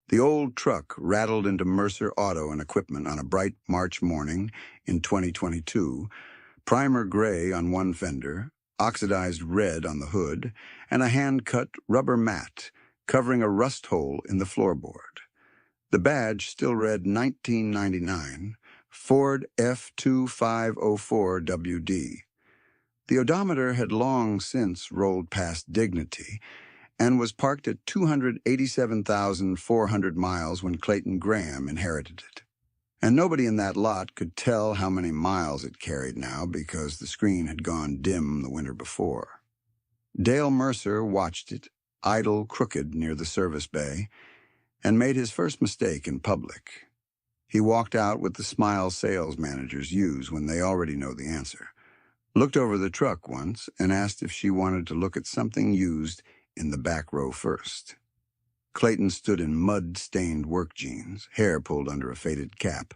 The old truck rattled into Mercer Auto and Equipment on a bright March morning in 2022, primer gray on one fender, oxidized red on the hood, and a hand-cut rubber mat covering a rust hole in the floorboard. The badge still read 1999, Ford F2504WD. The odometer had long since rolled past Dignity and was parked at 287,400 miles when Clayton Graham inherited it. And nobody in that lot could tell how many miles it carried now because the screen had gone dim the winter before. Dale Mercer watched it, idle crooked near the service bay, and made his first mistake in public. He walked out with the smile sales managers use when they already know the answer, looked over the truck once, and asked if she wanted to look at something used in the back row first. Clayton stood in mud-stained work jeans, hair pulled under a faded cap,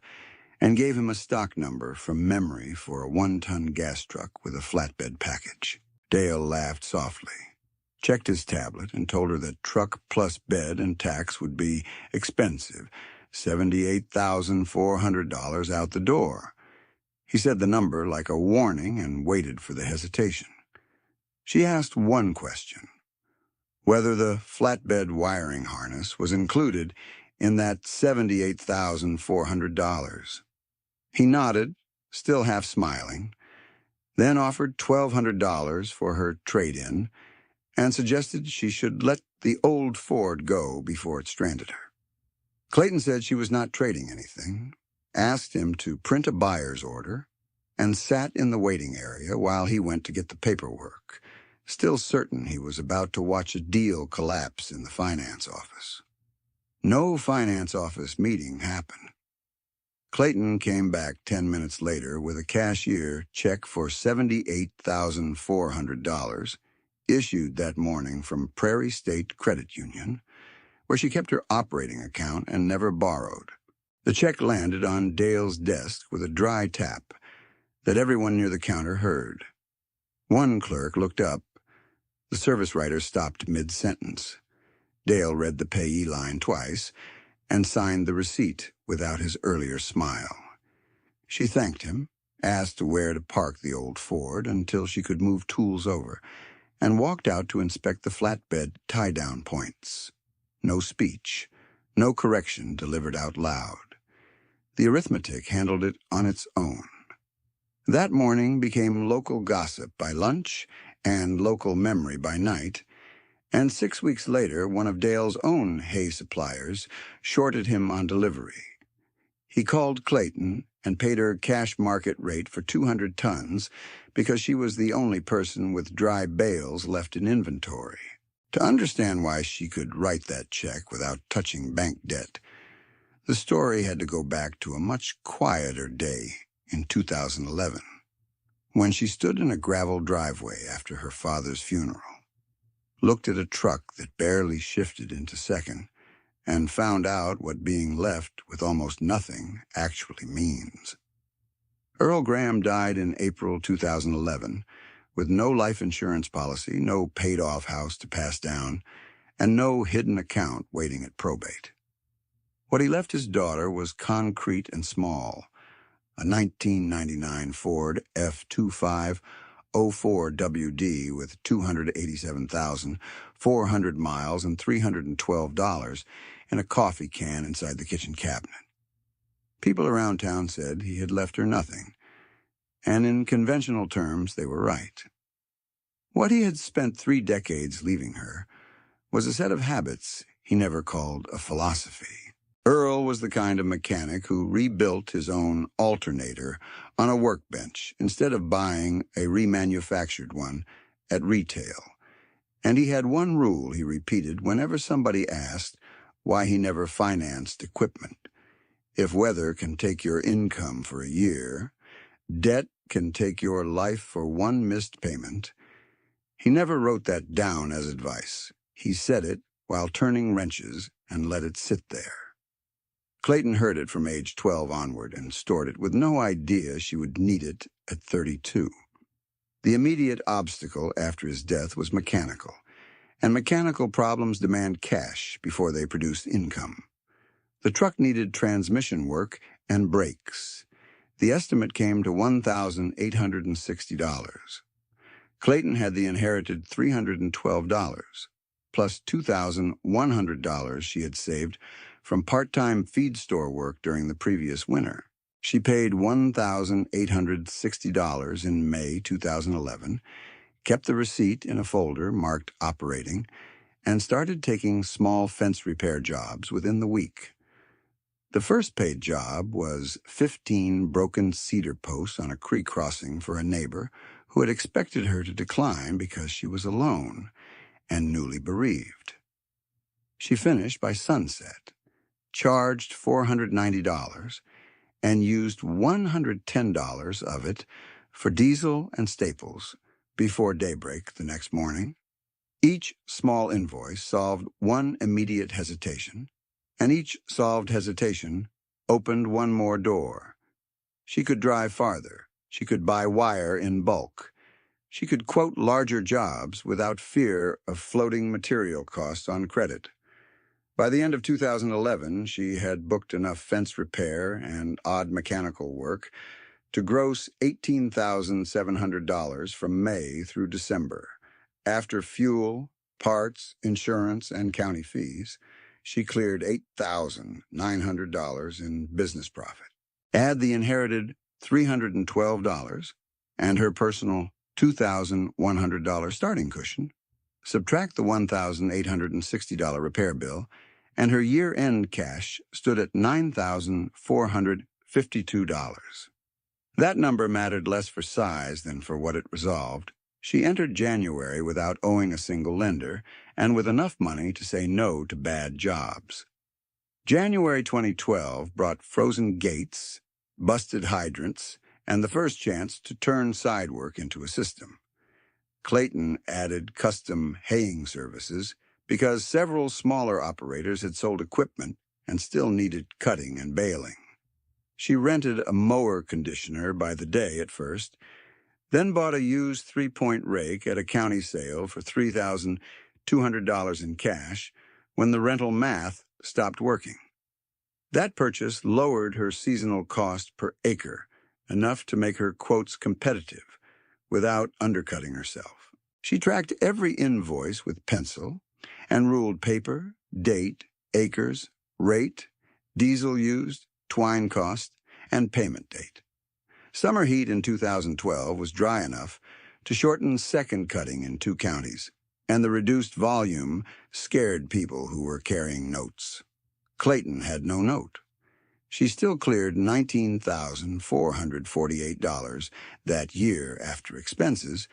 and gave him a stock number from memory for a 1-ton gas truck with a flatbed package. Dale laughed softly, checked his tablet, and told her that truck plus bed and tax would be expensive, $78,400 out the door. He said the number like a warning and waited for the hesitation. She asked one question: whether the flatbed wiring harness was included in that $78,400. He nodded, still half smiling, then offered $1,200 for her trade-in and suggested she should let the old Ford go before it stranded her. Clayton said she was not trading anything, asked him to print a buyer's order, and sat in the waiting area while he went to get the paperwork, still certain he was about to watch a deal collapse in the finance office. No finance office meeting happened. Clayton came back 10 minutes later with a cashier check for $78,400 issued that morning from Prairie State Credit Union, where she kept her operating account and never borrowed. The check landed on Dale's desk with a dry tap that everyone near the counter heard. One clerk looked up. The service writer stopped mid-sentence. Dale read the payee line twice and signed the receipt without his earlier smile. She thanked him, asked where to park the old Ford until she could move tools over, and walked out to inspect the flatbed tie-down points. No speech, no correction delivered out loud. The arithmetic handled it on its own. That morning became local gossip by lunch and local memory by night, and 6 weeks later, one of Dale's own hay suppliers shorted him on delivery. He called Clayton and paid her cash market rate for 200 tons because she was the only person with dry bales left in inventory. To understand why she could write that check without touching bank debt, the story had to go back to a much quieter day in 2011, when she stood in a gravel driveway after her father's funeral, looked at a truck that barely shifted into second, and found out what being left with almost nothing actually means. Earl Graham died in April 2011, with no life insurance policy, no paid-off house to pass down, and no hidden account waiting at probate. What he left his daughter was concrete and small: a 1999 Ford F2504WD with 287,400 miles and $312 in a coffee can inside the kitchen cabinet. People around town said he had left her nothing, and in conventional terms they were right. What he had spent 3 decades leaving her was a set of habits he never called a philosophy. Earl was the kind of mechanic who rebuilt his own alternator on a workbench instead of buying a remanufactured one at retail. And he had one rule he repeated whenever somebody asked why he never financed equipment: if weather can take your income for a year, debt can take your life for one missed payment. He never wrote that down as advice. He said it while turning wrenches and let it sit there. Clayton heard it from age 12 onward and stored it with no idea she would need it at 32. The immediate obstacle after his death was mechanical, and mechanical problems demand cash before they produce income. The truck needed transmission work and brakes. The estimate came to $1,860. Clayton had the inherited $312, plus $2,100 she had saved from part-time feed store work during the previous winter. She paid $1,860 in May 2011, kept the receipt in a folder marked operating, and started taking small fence repair jobs within the week. The first paid job was 15 broken cedar posts on a creek crossing for a neighbor who had expected her to decline because she was alone and newly bereaved. She finished by sunset, charged $490, and used $110 of it for diesel and staples before daybreak the next morning. Each small invoice solved one immediate hesitation, and each solved hesitation opened one more door. She could drive farther. She could buy wire in bulk. She could quote larger jobs without fear of floating material costs on credit. By the end of 2011, she had booked enough fence repair and odd mechanical work to gross $18,700 from May through December. After fuel, parts, insurance, and county fees, she cleared $8,900 in business profit. Add the inherited $312 and her personal $2,100 starting cushion, subtract the $1,860 repair bill, and her year-end cash stood at $9,452. That number mattered less for size than for what it resolved. She entered January without owing a single lender and with enough money to say no to bad jobs. January 2012 brought frozen gates, busted hydrants, and the first chance to turn side work into a system. Clayton added custom haying services because several smaller operators had sold equipment and still needed cutting and baling. She rented a mower conditioner by the day at first, then bought a used three-point rake at a county sale for $3,200 in cash when the rental math stopped working. That purchase lowered her seasonal cost per acre, enough to make her quotes competitive without undercutting herself. She tracked every invoice with pencil and ruled paper, date, acres, rate, diesel used, twine cost, and payment date. Summer heat in 2012 was dry enough to shorten second cutting in 2 counties, and the reduced volume scared people who were carrying notes. Clayton had no note. She still cleared $19,448 that year after expenses,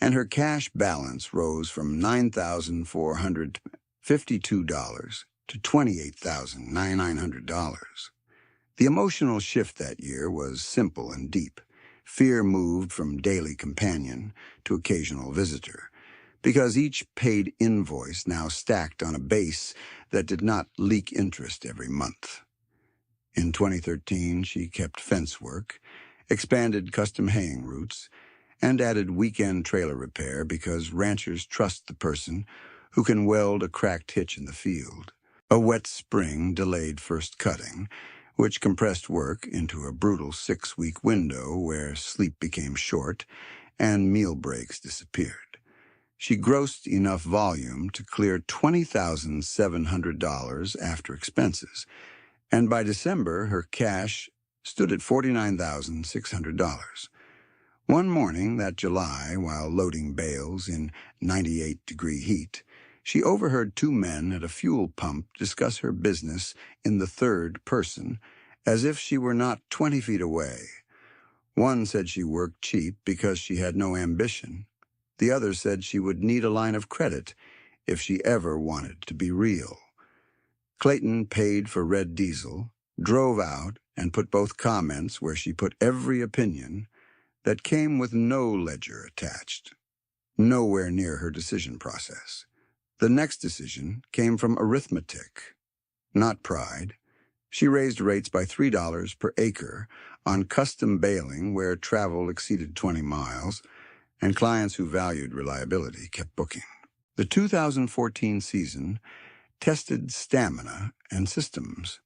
and her cash balance rose from $9,452 to $28,900. The emotional shift that year was simple and deep. Fear moved from daily companion to occasional visitor, because each paid invoice now stacked on a base that did not leak interest every month. In 2013, she kept fence work, expanded custom haying routes, and added weekend trailer repair because ranchers trust the person who can weld a cracked hitch in the field. A wet spring delayed first cutting, which compressed work into a brutal 6-week window where sleep became short and meal breaks disappeared. She grossed enough volume to clear $20,700 after expenses, and by December her cash stood at $49,600. One morning that July, while loading bales in 98-degree heat, she overheard 2 men at a fuel pump discuss her business in the third person, as if she were not 20 feet away. One said she worked cheap because she had no ambition. The other said she would need a line of credit if she ever wanted to be real. Clayton paid for red diesel, drove out, and put both comments where she put every opinion that came with no ledger attached, nowhere near her decision process. The next decision came from arithmetic, not pride. She raised rates by $3 per acre on custom baling where travel exceeded 20 miles, and clients who valued reliability kept booking. The 2014 season tested stamina and systems.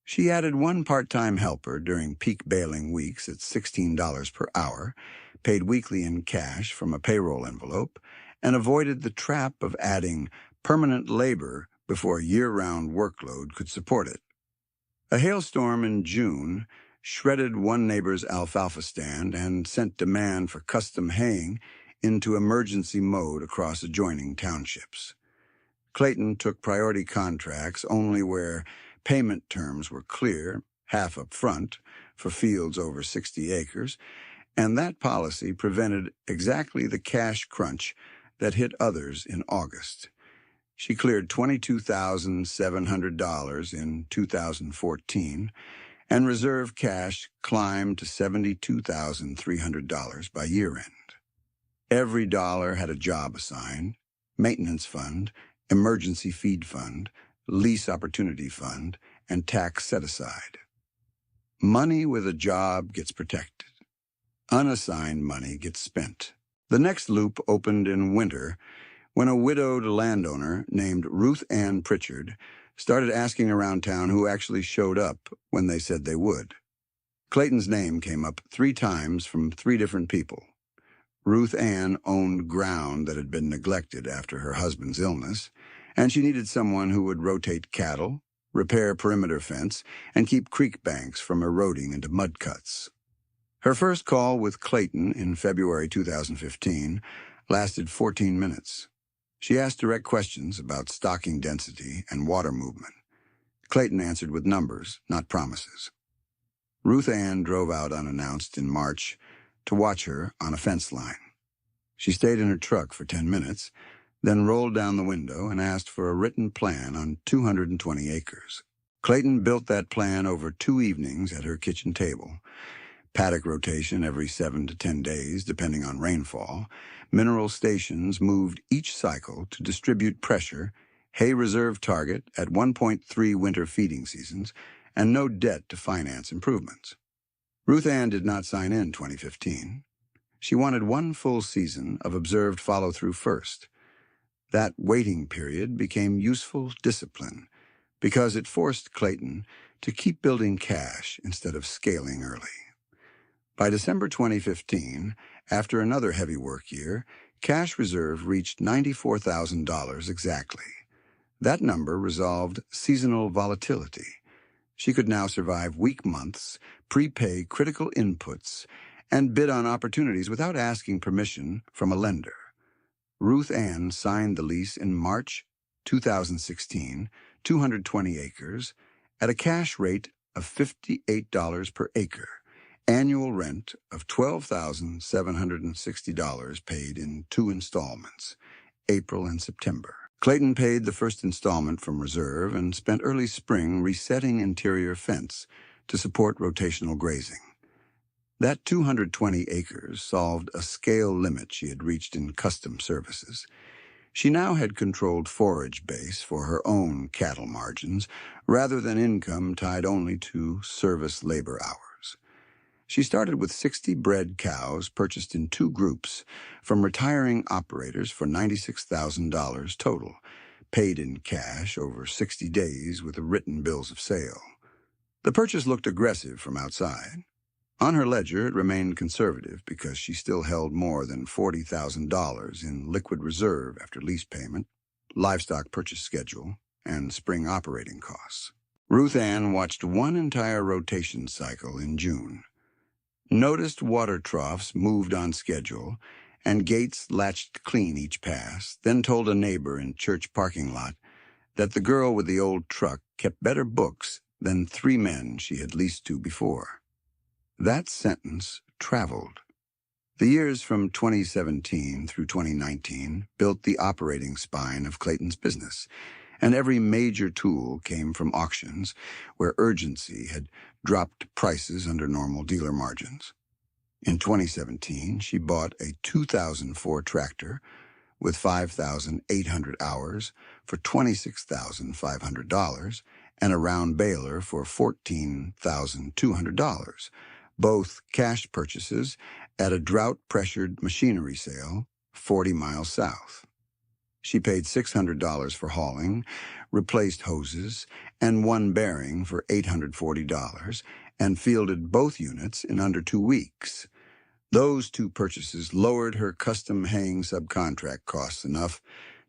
She added one part-time helper during peak baling weeks at $16 per hour, paid weekly in cash from a payroll envelope, and avoided the trap of adding permanent labor before a year-round workload could support it. A hailstorm in June shredded one neighbor's alfalfa stand and sent demand for custom haying into emergency mode across adjoining townships. Clayton took priority contracts only where payment terms were clear, half up front, for fields over 60 acres, and that policy prevented exactly the cash crunch that hit others in August. She cleared $22,700 in 2014, and reserve cash climbed to $72,300 by year-end. Every dollar had a job assigned: maintenance fund, emergency feed fund, lease opportunity fund, and tax set-aside. Money with a job gets protected. Unassigned money gets spent. The next loop opened in winter when a widowed landowner named Ruth Ann Pritchard started asking around town who actually showed up when they said they would. Clayton's name came up 3 times from 3 different people. Ruth Ann owned ground that had been neglected after her husband's illness, and she needed someone who would rotate cattle, repair perimeter fence, and keep creek banks from eroding into mud cuts. Her first call with Clayton in February 2015 lasted 14 minutes. She asked direct questions about stocking density and water movement. Clayton answered with numbers, not promises. Ruth Ann drove out unannounced in March to watch her on a fence line. She stayed in her truck for 10 minutes, then rolled down the window and asked for a written plan on 220 acres. Clayton built that plan over 2 evenings at her kitchen table. Paddock rotation every 7 to 10 days, depending on rainfall. Mineral stations moved each cycle to distribute pressure, hay reserve target at 1.3 winter feeding seasons, and no debt to finance improvements. Ruth Ann did not sign in 2015. She wanted 1 full season of observed follow-through first. That waiting period became useful discipline because it forced Clayton to keep building cash instead of scaling early. By December 2015, after another heavy work year, cash reserve reached $94,000 exactly. That number resolved seasonal volatility. She could now survive weak months, prepay critical inputs, and bid on opportunities without asking permission from a lender. Ruth Ann signed the lease in March 2016, 220 acres, at a cash rate of $58 per acre, annual rent of $12,760 paid in 2 installments, April and September. Clayton paid the first installment from reserve and spent early spring resetting interior fence to support rotational grazing. That 220 acres solved a scale limit she had reached in custom services. She now had controlled forage base for her own cattle margins rather than income tied only to service labor hours. She started with 60 bred cows purchased in 2 groups from retiring operators for $96,000 total, paid in cash over 60 days with written bills of sale. The purchase looked aggressive from outside. On her ledger, it remained conservative because she still held more than $40,000 in liquid reserve after lease payment, livestock purchase schedule, and spring operating costs. Ruth Ann watched 1 entire rotation cycle in June. Noticed water troughs moved on schedule, and gates latched clean each pass, then told a neighbor in church parking lot that the girl with the old truck kept better books than 3 men she had leased to before. That sentence traveled. The years from 2017 through 2019 built the operating spine of Clayton's business, and every major tool came from auctions, where urgency had dropped prices under normal dealer margins. In 2017, she bought a 2004 tractor with 5,800 hours for $26,500 and a round baler for $14,200, both cash purchases at a drought-pressured machinery sale 40 miles south. She paid $600 for hauling, replaced hoses, and one bearing for $840, and fielded both units in under 2 weeks. Those two purchases lowered her custom haying subcontract costs enough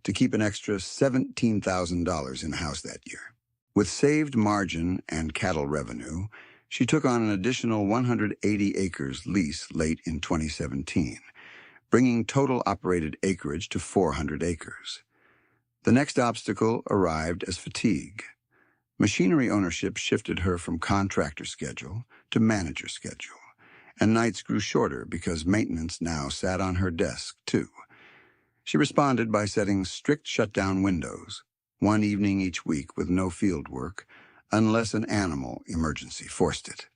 to keep an extra $17,000 in-house that year. With saved margin and cattle revenue, she took on an additional 180 acres lease late in 2017, bringing total operated acreage to 400 acres. The next obstacle arrived as fatigue. Machinery ownership shifted her from contractor schedule to manager schedule, and nights grew shorter because maintenance now sat on her desk, too. She responded by setting strict shutdown windows, one evening each week with no field work, unless an animal emergency forced it.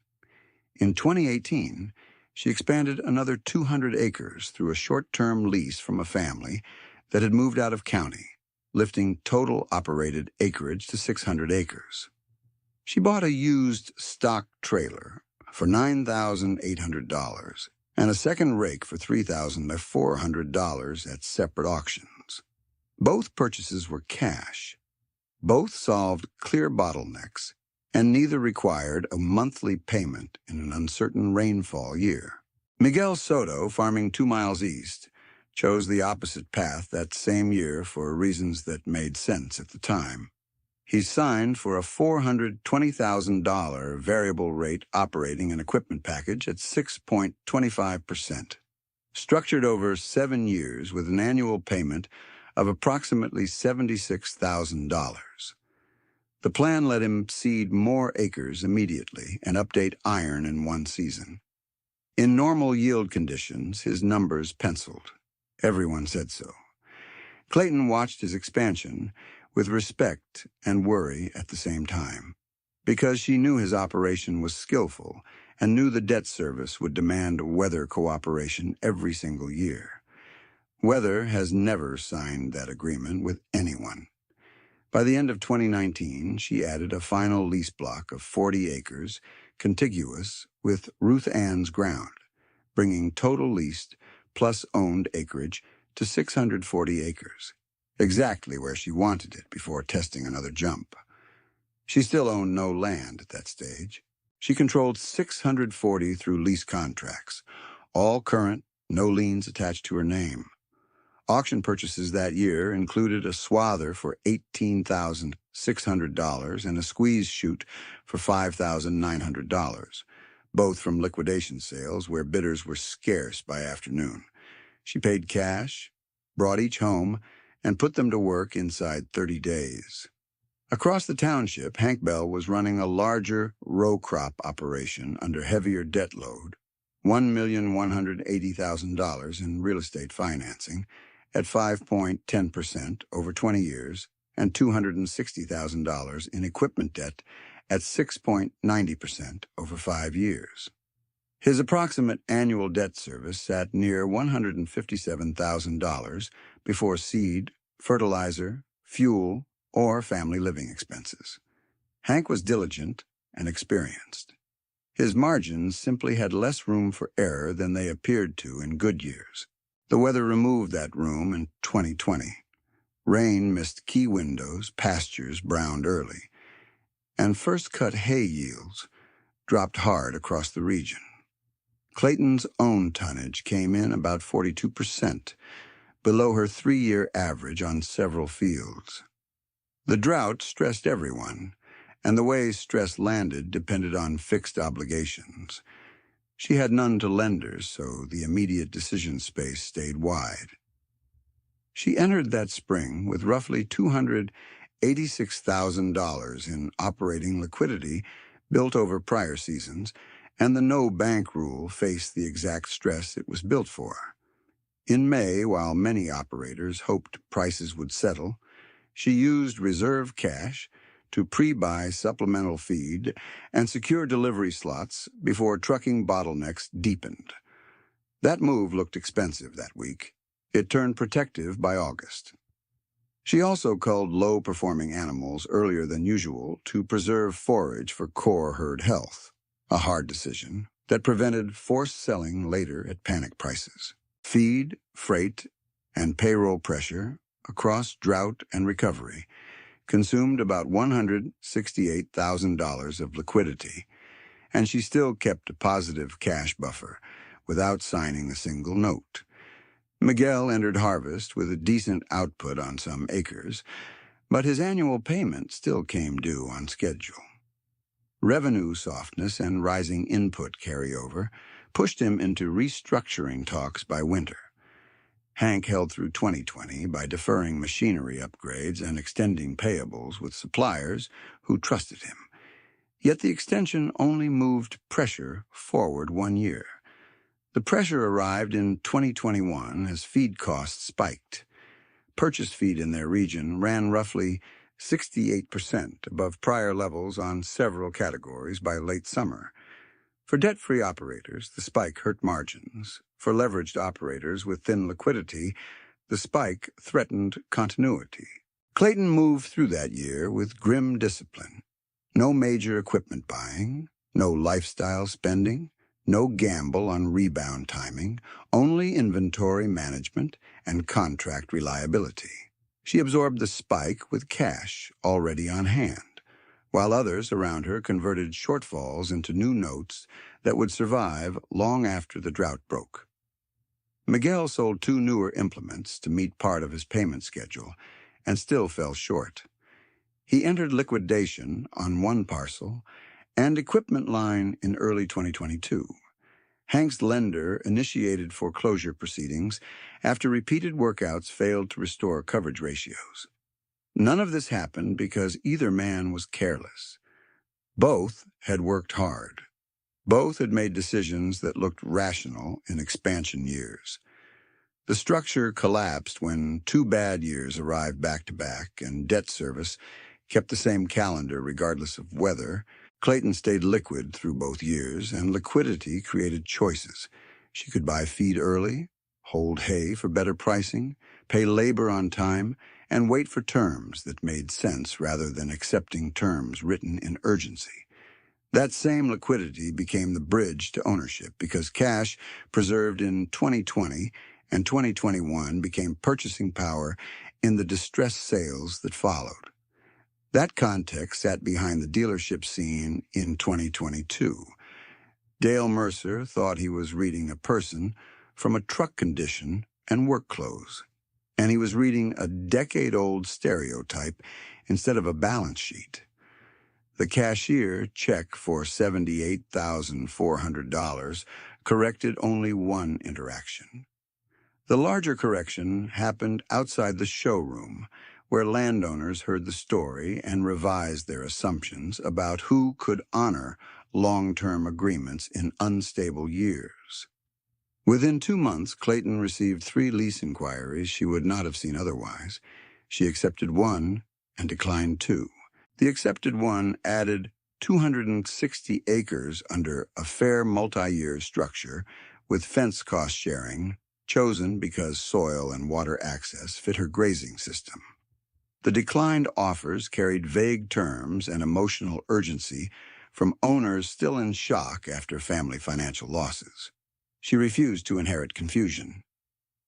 In 2018, she expanded another 200 acres through a short-term lease from a family that had moved out of county, lifting total operated acreage to 600 acres. She bought a used stock trailer for $9,800 and a second rake for $3,400 at separate auctions. Both purchases were cash. Both solved clear bottlenecks, and neither required a monthly payment in an uncertain rainfall year. Miguel Soto, farming 2 miles east, chose the opposite path that same year for reasons that made sense at the time. He signed for a $420,000 variable rate operating and equipment package at 6.25%, structured over 7 years with an annual payment of approximately $76,000. The plan let him seed more acres immediately and update iron in one season. In normal yield conditions, his numbers penciled. Everyone said so. Clayton watched his expansion with respect and worry at the same time, because she knew his operation was skillful and knew the debt service would demand weather cooperation every single year. Weather has never signed that agreement with anyone. By the end of 2019, she added a final lease block of 40 acres, contiguous with Ruth Ann's ground, bringing total leased plus owned acreage to 640 acres, exactly where she wanted it before testing another jump. She still owned no land at that stage. She controlled 640 through lease contracts, all current, no liens attached to her name. Auction purchases that year included a swather for $18,600 and a squeeze chute for $5,900, both from liquidation sales where bidders were scarce by afternoon. She paid cash, brought each home, and put them to work inside 30 days. Across the township, Hank Bell was running a larger row crop operation under heavier debt load, $1,180,000 in real estate financing, at 5.10% over 20 years, and $260,000 in equipment debt at 6.90% over 5 years. His approximate annual debt service sat near $157,000 before seed, fertilizer, fuel, or family living expenses. Hank was diligent and experienced. His margins simply had less room for error than they appeared to in good years. The weather removed that room in 2020. Rain missed key windows, pastures browned early, and first-cut hay yields dropped hard across the region. Clayton's own tonnage came in about 42%, below her 3-year average on several fields. The drought stressed everyone, and the way stress landed depended on fixed obligations. She had none to lenders, so the immediate decision space stayed wide. She entered that spring with roughly $286,000 in operating liquidity built over prior seasons, and the no-bank rule faced the exact stress it was built for. In May, while many operators hoped prices would settle, she used reserve cash to pre-buy supplemental feed and secure delivery slots before trucking bottlenecks deepened. That move looked expensive that week. It turned protective by August. She also culled low-performing animals earlier than usual to preserve forage for core herd health, a hard decision that prevented forced selling later at panic prices. Feed, freight, and payroll pressure across drought and recovery consumed about $168,000 of liquidity, and she still kept a positive cash buffer without signing a single note. Miguel entered harvest with a decent output on some acres, but his annual payment still came due on schedule. Revenue softness and rising input carryover pushed him into restructuring talks by winter. Hank held through 2020 by deferring machinery upgrades and extending payables with suppliers who trusted him. Yet the extension only moved pressure forward 1 year. The pressure arrived in 2021 as feed costs spiked. Purchased feed in their region ran roughly 68% above prior levels on several categories by late summer. For debt-free operators, the spike hurt margins. For leveraged operators with thin liquidity, the spike threatened continuity. Clayton moved through that year with grim discipline. No major equipment buying, no lifestyle spending, no gamble on rebound timing, only inventory management and contract reliability. She absorbed the spike with cash already on hand, while others around her converted shortfalls into new notes that would survive long after the drought broke. Miguel sold 2 newer implements to meet part of his payment schedule and still fell short. He entered liquidation on 1 parcel and equipment line in early 2022. Hank's lender initiated foreclosure proceedings after repeated workouts failed to restore coverage ratios. None of this happened because either man was careless. Both had worked hard. Both had made decisions that looked rational in expansion years. The structure collapsed when 2 bad years arrived back-to-back and debt service kept the same calendar regardless of weather. Clayton stayed liquid through both years, and liquidity created choices. She could buy feed early, hold hay for better pricing, pay labor on time, and wait for terms that made sense rather than accepting terms written in urgency. That same liquidity became the bridge to ownership because cash preserved in 2020 and 2021 became purchasing power in the distressed sales that followed. That context sat behind the dealership scene in 2022. Dale Mercer thought he was reading a person from a truck condition and work clothes, and he was reading a decade-old stereotype instead of a balance sheet. The cashier check for $78,400 corrected only 1 interaction. The larger correction happened outside the showroom, where landowners heard the story and revised their assumptions about who could honor long-term agreements in unstable years. Within 2 months, Clayton received 3 lease inquiries she would not have seen otherwise. She accepted 1 and declined 2. The accepted one added 260 acres under a fair multi-year structure with fence cost sharing, chosen because soil and water access fit her grazing system. The declined offers carried vague terms and emotional urgency from owners still in shock after family financial losses. She refused to inherit confusion.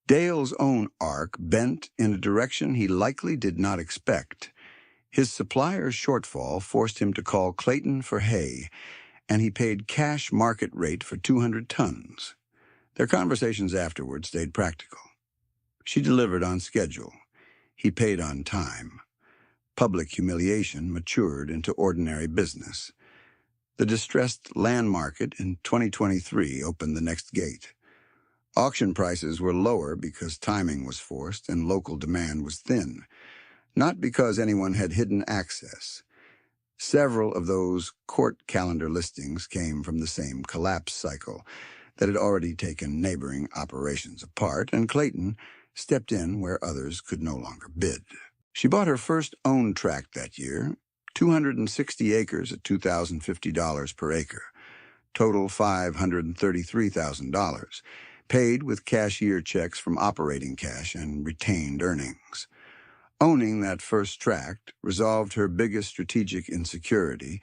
Dale's own arc bent in a direction he likely did not expect. His supplier's shortfall forced him to call Clayton for hay, and he paid cash market rate for 200 tons. Their conversations afterward stayed practical. She delivered on schedule. He paid on time. Public humiliation matured into ordinary business. The distressed land market in 2023 opened the next gate. Auction prices were lower because timing was forced and local demand was thin, not because anyone had hidden access. Several of those court calendar listings came from the same collapse cycle that had already taken neighboring operations apart, and Clayton stepped in where others could no longer bid. She bought her first owned tract that year, 260 acres at $2,050 per acre, total $533,000, paid with cashier checks from operating cash and retained earnings. Owning that first tract resolved her biggest strategic insecurity.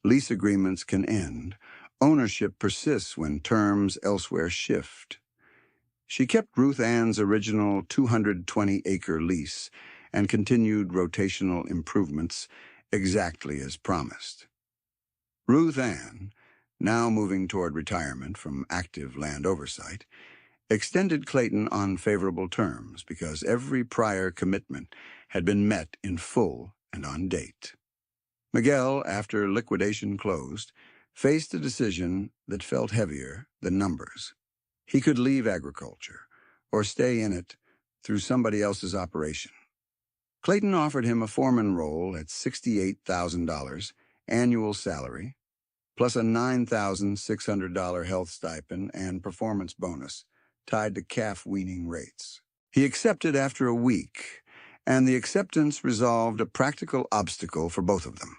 Lease agreements can end. Ownership persists when terms elsewhere shift. She kept Ruth Ann's original 220-acre lease and continued rotational improvements exactly as promised. Ruth Ann, now moving toward retirement from active land oversight, extended Clayton on favorable terms because every prior commitment had been met in full and on date. Miguel, after liquidation closed, faced a decision that felt heavier than numbers. He could leave agriculture or stay in it through somebody else's operation. Clayton offered him a foreman role at $68,000 annual salary, plus a $9,600 health stipend and performance bonus tied to calf weaning rates. He accepted after a week, and the acceptance resolved a practical obstacle for both of them.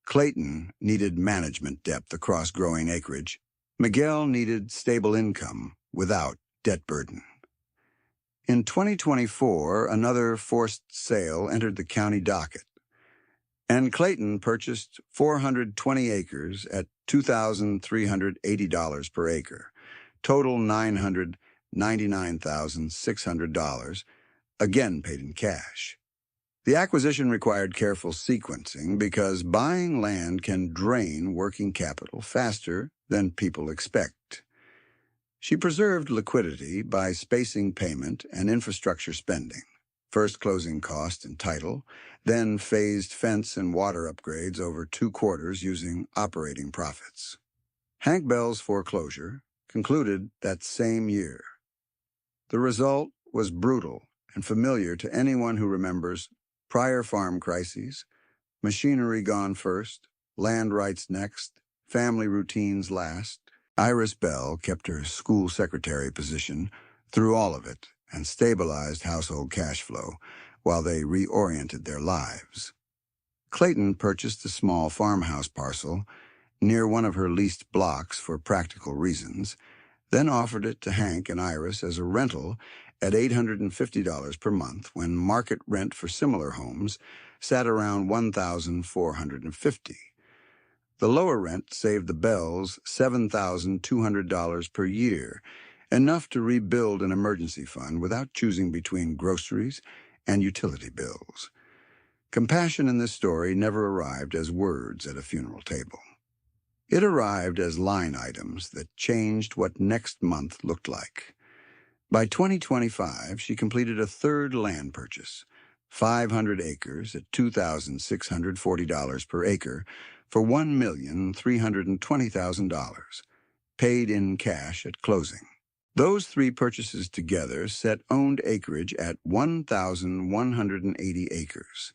Clayton needed management depth across growing acreage. Miguel needed stable income without debt burden. In 2024, another forced sale entered the county docket, and Clayton purchased 420 acres at $2,380 per acre, total $999,600, again paid in cash. The acquisition required careful sequencing because buying land can drain working capital faster than people expect. She preserved liquidity by spacing payment and infrastructure spending, first closing cost and title, then phased fence and water upgrades over 2 quarters using operating profits. Hank Bell's foreclosure concluded that same year. The result was brutal and familiar to anyone who remembers prior farm crises, machinery gone first, land rights next, family routines last. Iris Bell kept her school secretary position through all of it and stabilized household cash flow while they reoriented their lives. Clayton purchased a small farmhouse parcel near one of her leased blocks for practical reasons, then offered it to Hank and Iris as a rental at $850 per month when market rent for similar homes sat around $1,450. The lower rent saved the Bells $7,200 per year, enough to rebuild an emergency fund without choosing between groceries and utility bills. Compassion in this story never arrived as words at a funeral table. It arrived as line items that changed what next month looked like. By 2025, she completed a third land purchase, 500 acres at $2,640 per acre for $1,320,000, paid in cash at closing. Those 3 purchases together set owned acreage at 1,180 acres,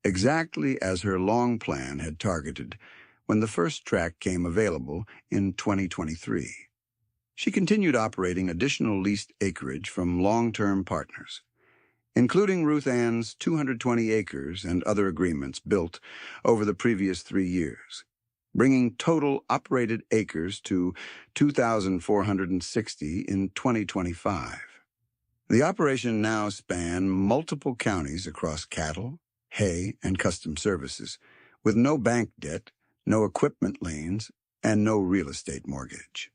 exactly as her long plan had targeted when the first tract came available in 2023. She continued operating additional leased acreage from long-term partners, including Ruth Ann's 220 acres and other agreements built over the previous 3 years, bringing total operated acres to 2,460 in 2025. The operation now spanned multiple counties across cattle, hay, and custom services, with no bank debt, no equipment liens, and no real estate mortgage.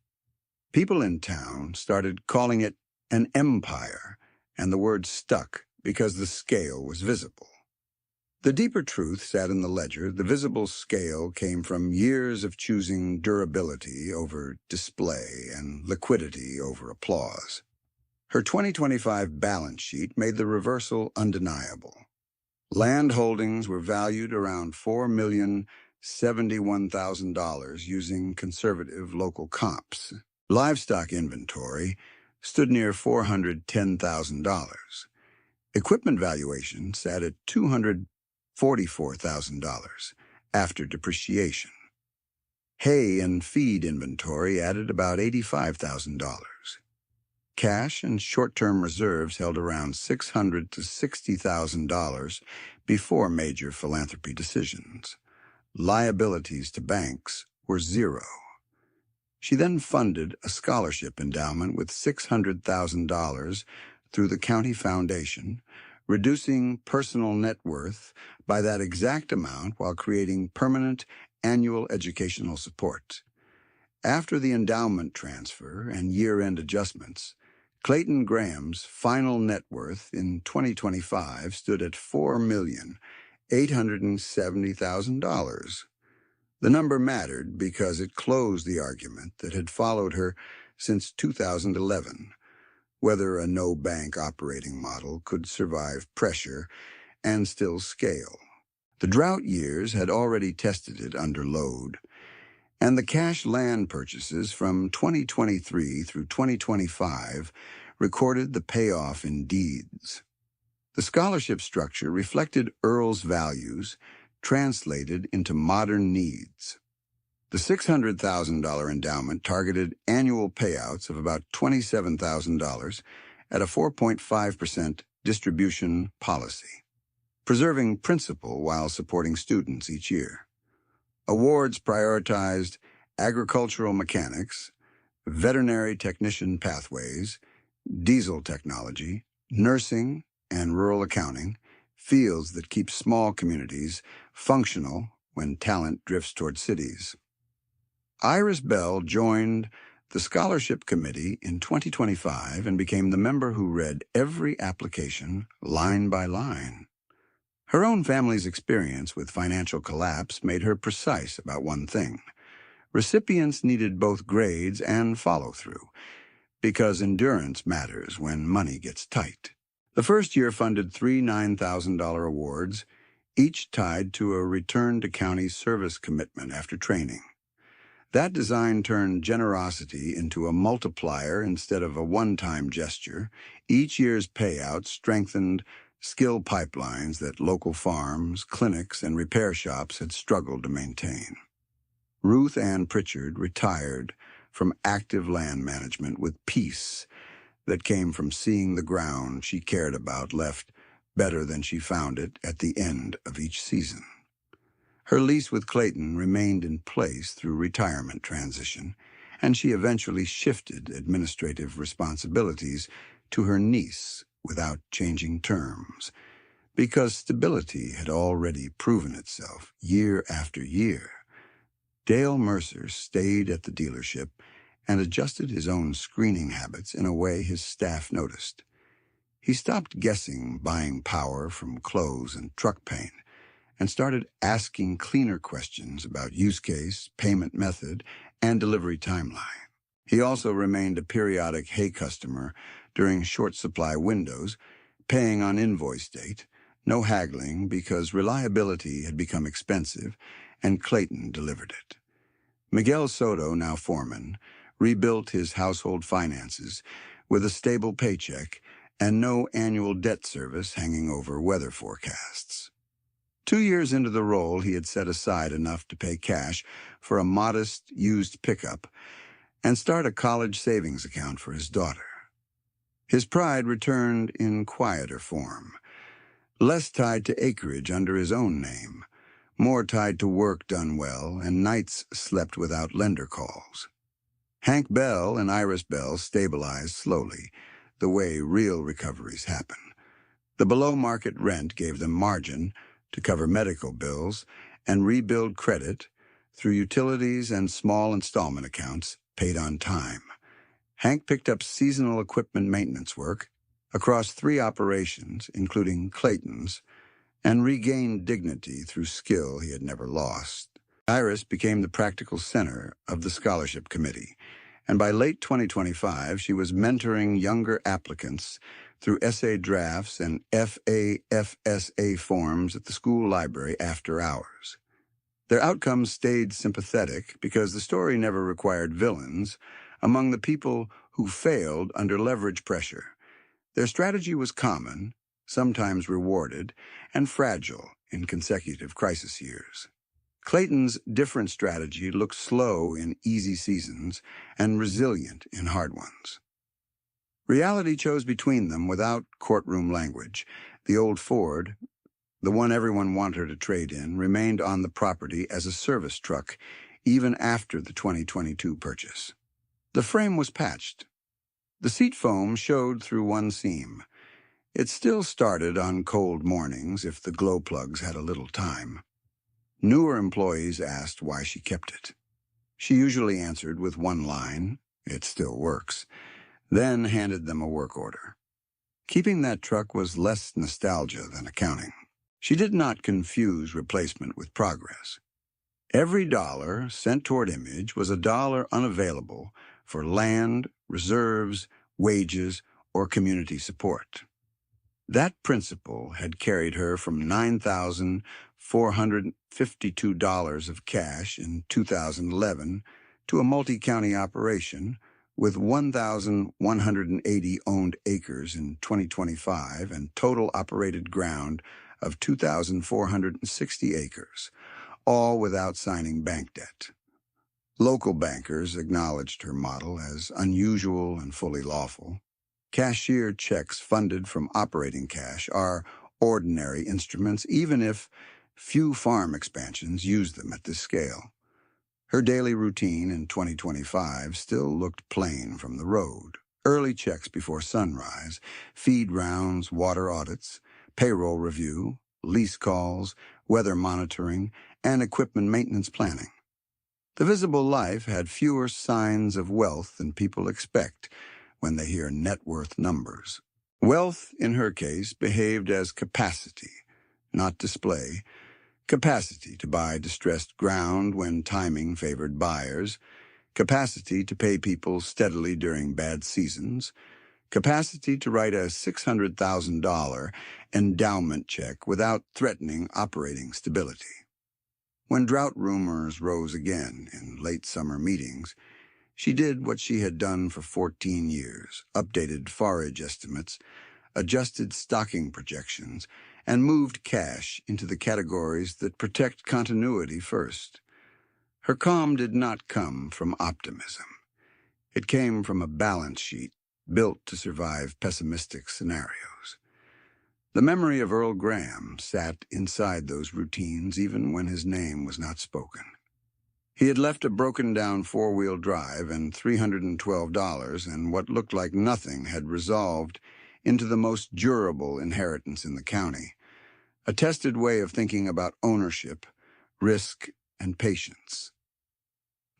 People in town started calling it an empire, and the word stuck because the scale was visible. The deeper truth sat in the ledger. The visible scale came from years of choosing durability over display and liquidity over applause. Her 2025 balance sheet made the reversal undeniable. Land holdings were valued around $4,071,000 using conservative local comps. Livestock inventory stood near $410,000. Equipment valuation sat at $244,000 after depreciation. Hay and feed inventory added about $85,000. Cash and short-term reserves held around $600,000 to $60,000 before major philanthropy decisions. Liabilities to banks were $0. She then funded a scholarship endowment with $600,000 through the county foundation, reducing personal net worth by that exact amount while creating permanent annual educational support. After the endowment transfer and year-end adjustments, Clayton Graham's final net worth in 2025 stood at $4,870,000. The number mattered because it closed the argument that had followed her since 2011, whether a no-bank operating model could survive pressure and still scale. The drought years had already tested it under load, and the cash land purchases from 2023 through 2025 recorded the payoff in deeds. The scholarship structure reflected Earl's values translated into modern needs. The $600,000 endowment targeted annual payouts of about $27,000 at a 4.5% distribution policy, preserving principal while supporting students each year. Awards prioritized agricultural mechanics, veterinary technician pathways, diesel technology, nursing, and rural accounting, fields that keep small communities functional when talent drifts toward cities. Iris Bell joined the scholarship committee in 2025 and became the member who read every application line by line. Her own family's experience with financial collapse made her precise about one thing. Recipients needed both grades and follow-through, because endurance matters when money gets tight. The first year funded three $9,000 awards, each tied to a return-to-county service commitment after training. That design turned generosity into a multiplier instead of a one-time gesture. Each year's payout strengthened skill pipelines that local farms, clinics, and repair shops had struggled to maintain. Ruth Ann Pritchard retired from active land management with peace that came from seeing the ground she cared about left better than she found it at the end of each season. Her lease with Clayton remained in place through retirement transition, and she eventually shifted administrative responsibilities to her niece without changing terms, because stability had already proven itself year after year. Dale Mercer stayed at the dealership and adjusted his own screening habits in a way his staff noticed. He stopped guessing buying power from clothes and truck paint and started asking cleaner questions about use case, payment method, and delivery timeline. He also remained a periodic hay customer during short supply windows, paying on invoice date, no haggling because reliability had become expensive, and Clayton delivered it. Miguel Soto, now foreman, rebuilt his household finances with a stable paycheck and no annual debt service hanging over weather forecasts. 2 years into the role, he had set aside enough to pay cash for a modest used pickup and start a college savings account for his daughter. His pride returned in quieter form, less tied to acreage under his own name, more tied to work done well and nights slept without lender calls. Hank Bell and Iris Bell stabilized slowly, the way real recoveries happen. The below-market rent gave them margin to cover medical bills and rebuild credit through utilities and small installment accounts paid on time. Hank picked up seasonal equipment maintenance work across 3 operations, including Clayton's, and regained dignity through skill he had never lost. Iris became the practical center of the scholarship committee, and by late 2025, she was mentoring younger applicants through essay drafts and FAFSA forms at the school library after hours. Their outcomes stayed sympathetic because the story never required villains among the people who failed under leverage pressure. Their strategy was common, sometimes rewarded, and fragile in consecutive crisis years. Clayton's different strategy looked slow in easy seasons and resilient in hard ones. Reality chose between them without courtroom language. The old Ford, the one everyone wanted her to trade in, remained on the property as a service truck even after the 2022 purchase. The frame was patched. The seat foam showed through one seam. It still started on cold mornings if the glow plugs had a little time. Newer employees asked why she kept it. She usually answered with one line, "It still works." then handed them a work order. Keeping that truck was less nostalgia than accounting. She did not confuse replacement with progress. Every dollar sent toward Image was a dollar unavailable for land, reserves, wages, or community support. That principle had carried her from $9,452 of cash in 2011 to a multi-county operation with 1,180 owned acres in 2025 and total operated ground of 2,460 acres, all without signing bank debt. Local bankers acknowledged her model as unusual and fully lawful. Cashier checks funded from operating cash are ordinary instruments, even if few farm expansions use them at this scale. Her daily routine in 2025 still looked plain from the road. Early checks before sunrise, feed rounds, water audits, payroll review, lease calls, weather monitoring, and equipment maintenance planning. The visible life had fewer signs of wealth than people expect when they hear net worth numbers. Wealth, in her case, behaved as capacity, not display. Capacity to buy distressed ground when timing favored buyers, capacity to pay people steadily during bad seasons, capacity to write a $600,000 endowment check without threatening operating stability. When drought rumors rose again in late summer meetings, she did what she had done for 14 years, updated forage estimates, adjusted stocking projections, and moved cash into the categories that protect continuity first. Her calm did not come from optimism. It came from a balance sheet built to survive pessimistic scenarios. The memory of Earl Graham sat inside those routines even when his name was not spoken. He had left a broken-down four-wheel drive and $312, and what looked like nothing had resolved into the most durable inheritance in the county, a tested way of thinking about ownership, risk, and patience.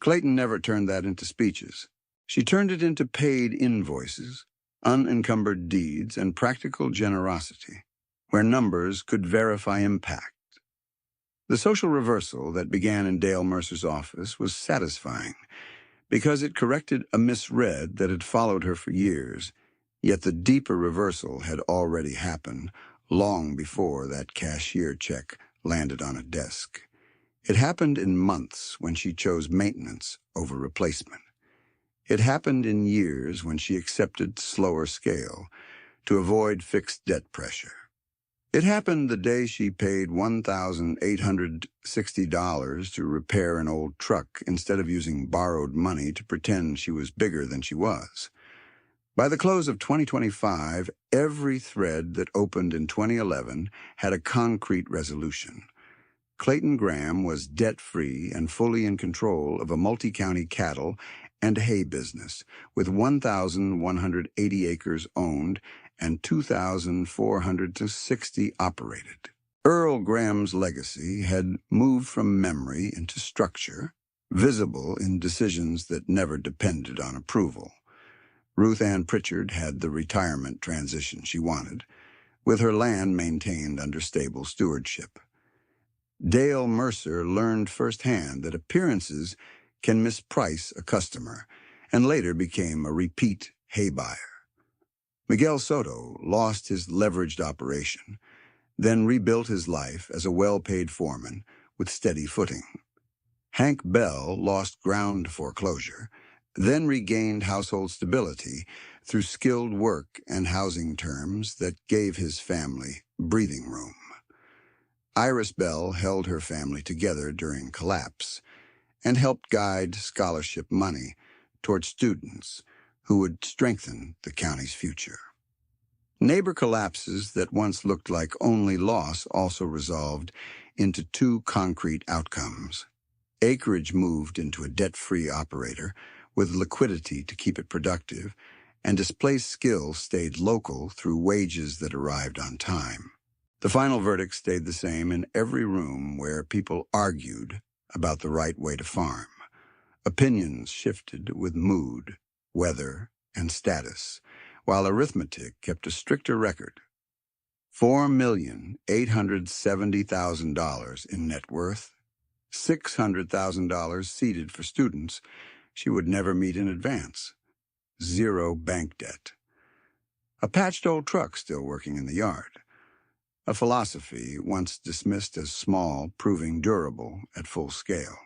Clayton never turned that into speeches. She turned it into paid invoices, unencumbered deeds, and practical generosity, where numbers could verify impact. The social reversal that began in Dale Mercer's office was satisfying because it corrected a misread that had followed her for years, yet the deeper reversal had already happened long before that cashier check landed on a desk. It happened in months when she chose maintenance over replacement. It happened in years when she accepted slower scale to avoid fixed debt pressure. It happened the day she paid $1,860 to repair an old truck instead of using borrowed money to pretend she was bigger than she was. By the close of 2025, every thread that opened in 2011 had a concrete resolution. Clayton Graham was debt-free and fully in control of a multi-county cattle and hay business with 1,180 acres owned and 2,460 operated. Earl Graham's legacy had moved from memory into structure, visible in decisions that never depended on approval. Ruth Ann Pritchard had the retirement transition she wanted, with her land maintained under stable stewardship. Dale Mercer learned firsthand that appearances can misprice a customer, and later became a repeat hay buyer. Miguel Soto lost his leveraged operation, then rebuilt his life as a well-paid foreman with steady footing. Hank Bell lost ground to foreclosure, then regained household stability through skilled work and housing terms that gave his family breathing room. Iris Bell held her family together during collapse and helped guide scholarship money toward students who would strengthen the county's future. Neighbor collapses that once looked like only loss also resolved into two concrete outcomes. Acreage moved into a debt-free operator with liquidity to keep it productive, and displaced skills stayed local through wages that arrived on time. The final verdict stayed the same in every room where people argued about the right way to farm. Opinions shifted with mood, weather, and status, while arithmetic kept a stricter record. $4,870,000 in net worth, $600,000 seeded for students she would never meet in advance, 0 bank debt. A patched old truck still working in the yard, a philosophy once dismissed as small proving durable at full scale.